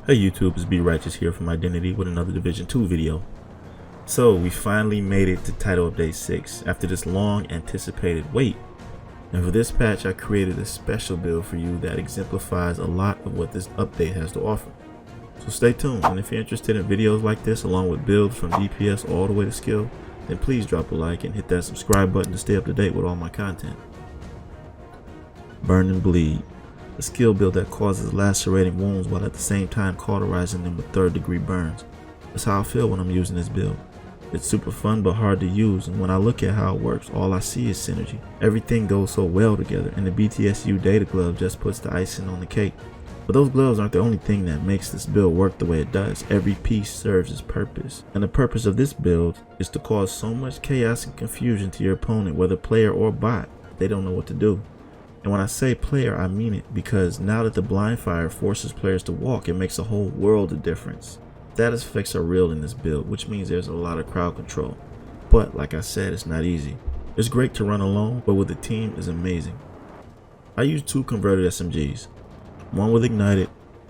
Hey YouTube, it's Be Righteous here from Identity with another Division 2 video. So we finally made it to title update 6 after this long anticipated wait. And for this patch I created a special build for you that exemplifies a lot of what this update has to offer. So stay tuned, and if you're interested in videos like this along with builds from DPS all the way to skill, then please drop a like and hit that subscribe button to stay up to date with all my content. Burn and Bleed. A skill build that causes lacerating wounds while at the same time cauterizing them with 3rd degree burns. That's how I feel when I'm using this build. It's super fun but hard to use, and when I look at how it works, all I see is synergy. Everything goes so well together, and the BTSU data glove just puts the icing on the cake. But those gloves aren't the only thing that makes this build work the way it does. Every piece serves its purpose. And the purpose of this build is to cause so much chaos and confusion to your opponent, whether player or bot, they don't know what to do. And when I say player, I mean it, because now that the blind fire forces players to walk, it makes a whole world of difference. Status effects are real in this build, which means there's a lot of crowd control. But like I said, it's not easy. It's great to run alone, but with a team is amazing. I use 2 converted SMGs, one with Ignited,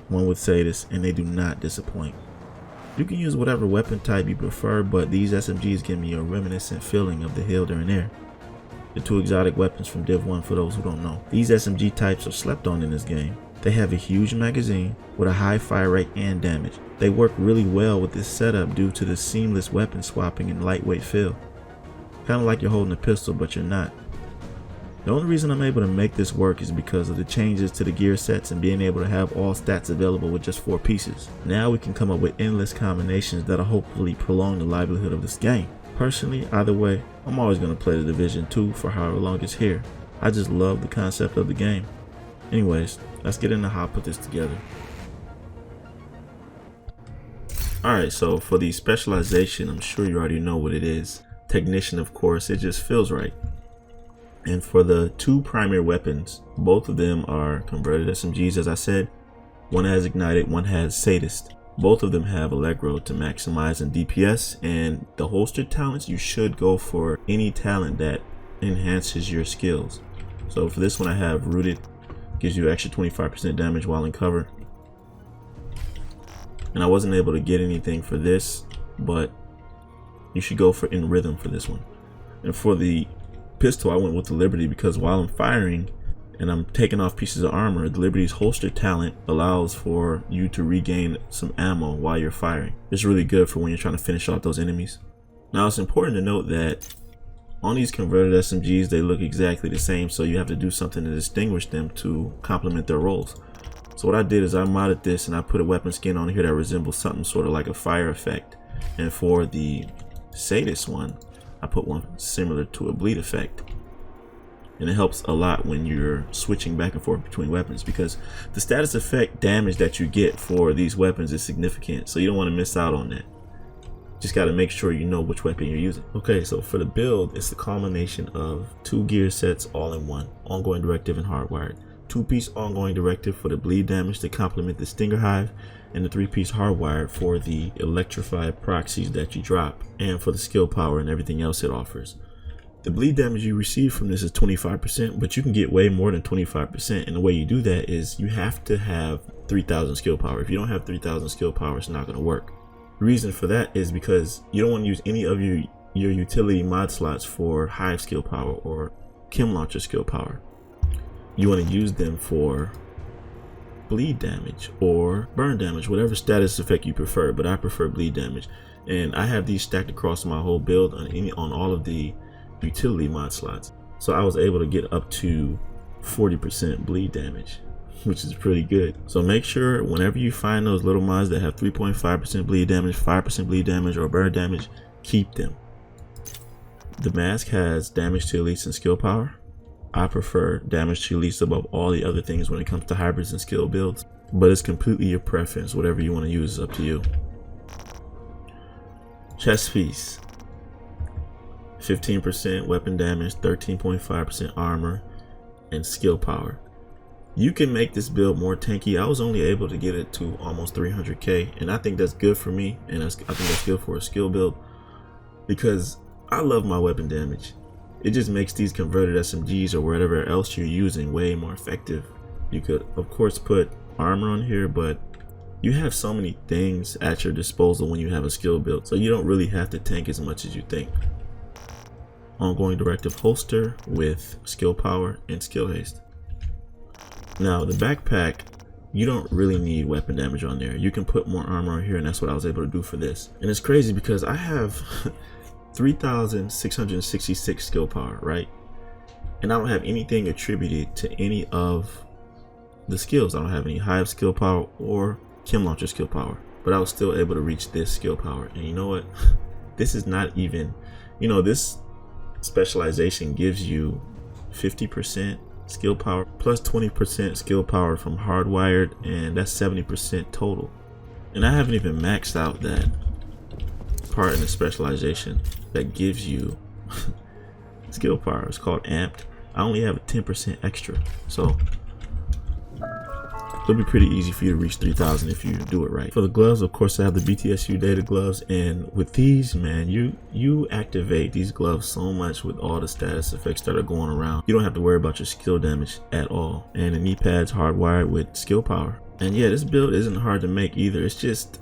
one with Sadist, and they do not disappoint. You can use whatever weapon type you prefer, but these SMGs give me a reminiscent feeling of the Hilda and Air. The 2 exotic weapons from Div 1 for those who don't know. These SMG types are slept on in this game. They have a huge magazine with a high fire rate and damage. They work really well with this setup due to the seamless weapon swapping and lightweight feel. Kinda like you're holding a pistol but you're not. The only reason I'm able to make this work is because of the changes to the gear sets and being able to have all stats available with just 4 pieces. Now we can come up with endless combinations that'll hopefully prolong the livelihood of this game. Personally, either way, I'm always going to play the Division 2 for however long it's here. I just love the concept of the game. Anyways, let's get into how I put this together. Alright, so for the specialization, I'm sure you already know what it is. Technician, of course, it just feels right. And for the 2 primary weapons, both of them are converted SMGs, as I said. One has Ignited, one has Sadist. Both of them have Allegro to maximize in DPS, and the holstered talents, you should go for any talent that enhances your skills. So for this one I have Rooted, gives you extra 25% damage while in cover. And I wasn't able to get anything for this, but you should go for In Rhythm for this one. And for the pistol I went with the Liberty because while I'm firing and I'm taking off pieces of armor, the Liberty's holster talent allows for you to regain some ammo while you're firing. It's really good for when you're trying to finish off those enemies. Now it's important to note that on these converted SMGs, they look exactly the same, so you have to do something to distinguish them to complement their roles. So what I did is I modded this and I put a weapon skin on here that resembles something sort of like a fire effect. And for the Sadist one, I put one similar to a bleed effect. And it helps a lot when you're switching back and forth between weapons because the status effect damage that you get for these weapons is significant, so you don't want to miss out on that. Just got to make sure you know which weapon you're using. Okay, so for the build, it's the culmination of 2 gear sets all in one, ongoing directive and hardwired. 2-piece ongoing directive for the bleed damage to complement the Stinger Hive, and the 3-piece hardwired for the electrified proxies that you drop, and for the skill power and everything else it offers. The bleed damage you receive from this is 25%, but you can get way more than 25%, and the way you do that is you have to have 3000 skill power. If you don't have 3000 skill power, it's not going to work. The reason for that is because you don't want to use any of your utility mod slots for Hive skill power or Chem Launcher skill power. You want to use them for bleed damage or burn damage, whatever status effect you prefer, but I prefer bleed damage. And I have these stacked across my whole build on all of the utility mod slots, so I was able to get up to 40% bleed damage, which is pretty good. So make sure whenever you find those little mods that have 3.5% bleed damage, 5% bleed damage, or burn damage, keep them. The mask has damage to elites and skill power. I prefer damage to elites above all the other things when it comes to hybrids and skill builds, but it's completely your preference. Whatever you want to use is up to you. Chest piece, 15% weapon damage, 13.5% armor, and skill power. You can make this build more tanky. I was only able to get it to almost 300k, and I think that's good for me, and I think that's good for a skill build because I love my weapon damage. It just makes these converted SMGs or whatever else you're using way more effective. You could of course put armor on here, but You have so many things at your disposal when you have a skill build, so you don't really have to tank as much as you think. Ongoing directive holster with skill power and skill haste. Now the backpack, you don't really need weapon damage on there. You can put more armor on here, and that's what I was able to do for this. And it's crazy because I have 3,666 skill power, right? And I don't have anything attributed to any of the skills. I don't have any hive skill power or chem launcher skill power, but I was still able to reach this skill power. And you know what? This is not even, you know, this specialization gives you 50% skill power plus 20% skill power from hardwired, and that's 70% total. And I haven't even maxed out that part in the specialization that gives you skill power. It's called amped. I only have a 10% extra, so it'll be pretty easy for you to reach 3,000 if you do it right. For the gloves, of course, I have the BTSU data gloves, and with these, man, you activate these gloves so much with all the status effects that are going around. You don't have to worry about your skill damage at all. And the knee pads hardwired with skill power. And yeah, this build isn't hard to make either. It's just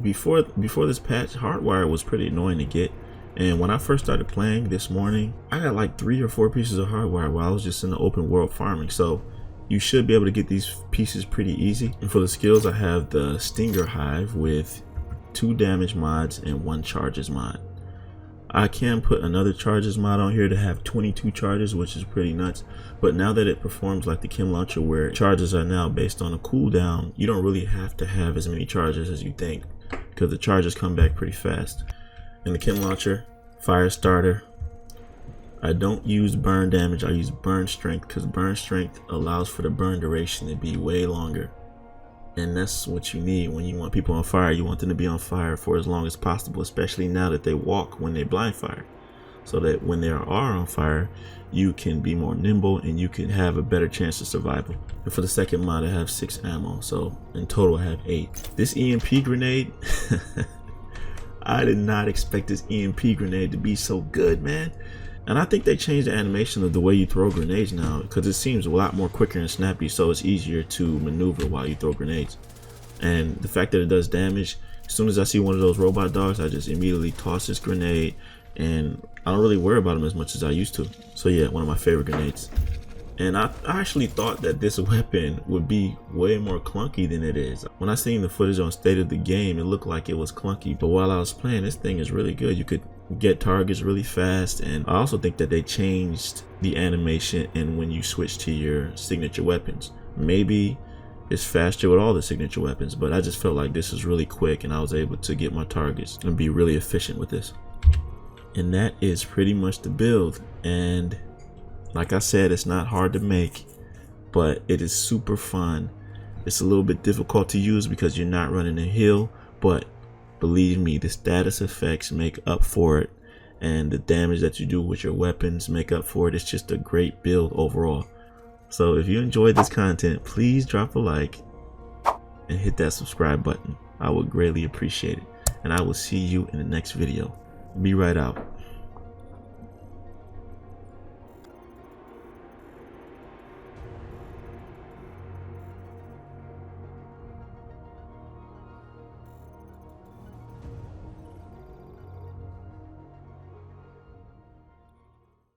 before this patch, hardwire was pretty annoying to get. And when I first started playing this morning, I got like 3 or 4 pieces of hardwire while I was just in the open world farming. So you should be able to get these pieces pretty easy. And for the skills, I have the Stinger Hive with 2 damage mods and 1 charges mod. I can put another charges mod on here to have 22 charges, which is pretty nuts. But now that it performs like the chem launcher, where charges are now based on a cooldown, you don't really have to have as many charges as you think, because the charges come back pretty fast. And the chem launcher, fire starter, I don't use burn damage, I use burn strength, because burn strength allows for the burn duration to be way longer. And that's what you need when you want people on fire. You want them to be on fire for as long as possible, especially now that they walk when they blind fire, so that when they are on fire, you can be more nimble and you can have a better chance of survival. And for the second mod, I have 6 ammo, so in total I have 8. This EMP grenade, I did not expect this EMP grenade to be so good, man. And I think they changed the animation of the way you throw grenades now, because it seems a lot more quicker and snappy, so it's easier to maneuver while you throw grenades. And the fact that it does damage, as soon as I see one of those robot dogs, I just immediately toss this grenade, and I don't really worry about them as much as I used to. So yeah, one of my favorite grenades. And I actually thought that this weapon would be way more clunky than it is. When I seen the footage on State of the Game, it looked like it was clunky, but while I was playing, this thing is really good. You could get targets really fast, and I also think that they changed the animation and when you switch to your signature weapons. Maybe it's faster with all the signature weapons, but I just felt like this is really quick and I was able to get my targets and be really efficient with this. And that is pretty much the build. And like I said, it's not hard to make, but it is super fun. It's a little bit difficult to use because you're not running a hill, but believe me, the status effects make up for it, and the damage that you do with your weapons make up for it. It's just a great build overall. So if you enjoyed this content, please drop a like and hit that subscribe button. I would greatly appreciate it, and I will see you in the next video. Be right out.